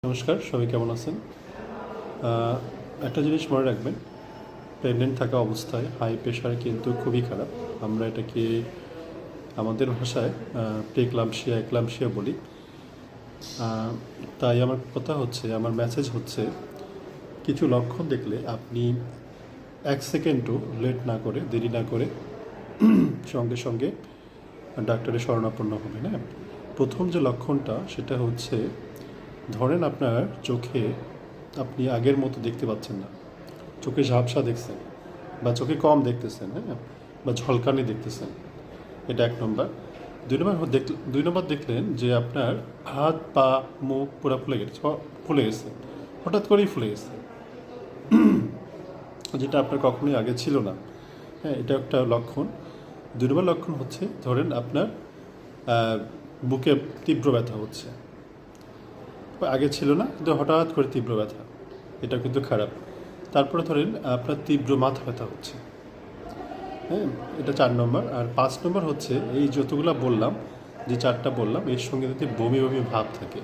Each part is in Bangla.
নমস্কার, সবাই কেমন আছেন? একটা জিনিস মনে রাখবেন, প্রেগনেন্ট থাকা অবস্থায় হাই প্রেশার কিন্তু খুবই খারাপ। আমরা এটাকে আমাদের ভাষায় প্রেক্লাম্পসিয়া এক্লাম্পসিয়া বলি। তাই আমার কথা হচ্ছে, আমার মেসেজ হচ্ছে, কিছু লক্ষণ দেখলে আপনি 1 সেকেন্ডও লেট না করে, দেরি না করে সঙ্গে সঙ্গে ডাক্তারের শরণাপন্ন হবেন। হ্যাঁ, প্রথম যে লক্ষণটা সেটা হচ্ছে, ধরেন আপনার চোখে আপনি আগের মতো দেখতে পাচ্ছেন না, চোখে ঝাপসা দেখছেন বা চোখে কম দেখতেছেন, হ্যাঁ, বা ঝলকানি দেখতেছেন। এটা 1 নম্বর। 2 নম্বর দেখলেন যে আপনার হাত পা মুখ পুরো ফুলে গেছে, হঠাৎ করেই ফুলে গেছে, যেটা আপনার কখনোই আগে ছিল না। হ্যাঁ, এটা একটা লক্ষণ। 2 নম্বর লক্ষণ হচ্ছে, ধরেন আপনার বুকে তীব্র ব্যথা হচ্ছে, আগে ছিল না কিন্তু হঠাৎ করে তীব্র ব্যথা, এটা কিন্তু খারাপ। তারপরে ধরেন আপনার তীব্র মাথা ব্যথা হচ্ছে। হ্যাঁ, এটা 4 নম্বর। আর 5 নম্বর হচ্ছে, এই যতগুলো বললাম, যে 4টা বললাম, এর সঙ্গে যদি বমি বমি ভাব থাকে,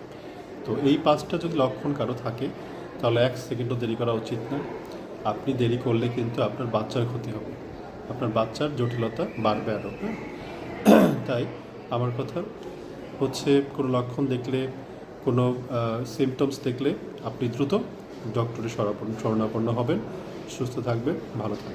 তো এই 5টা যদি লক্ষণ কারো থাকে, তাহলে 1 সেকেন্ডও দেরি করা উচিত না। আপনি দেরি করলে কিন্তু আপনার বাচ্চার ক্ষতি হবে, আপনার বাচ্চার জটিলতা বাড়বে আরও। হ্যাঁ, তাই আমার কথা হচ্ছে, কোনো লক্ষণ দেখলে, কোনো সিমটমস দেখলে আপনি দ্রুত ডক্টরের শরণাপন্ন হবেন। সুস্থ থাকবেন, ভালো থাকবেন।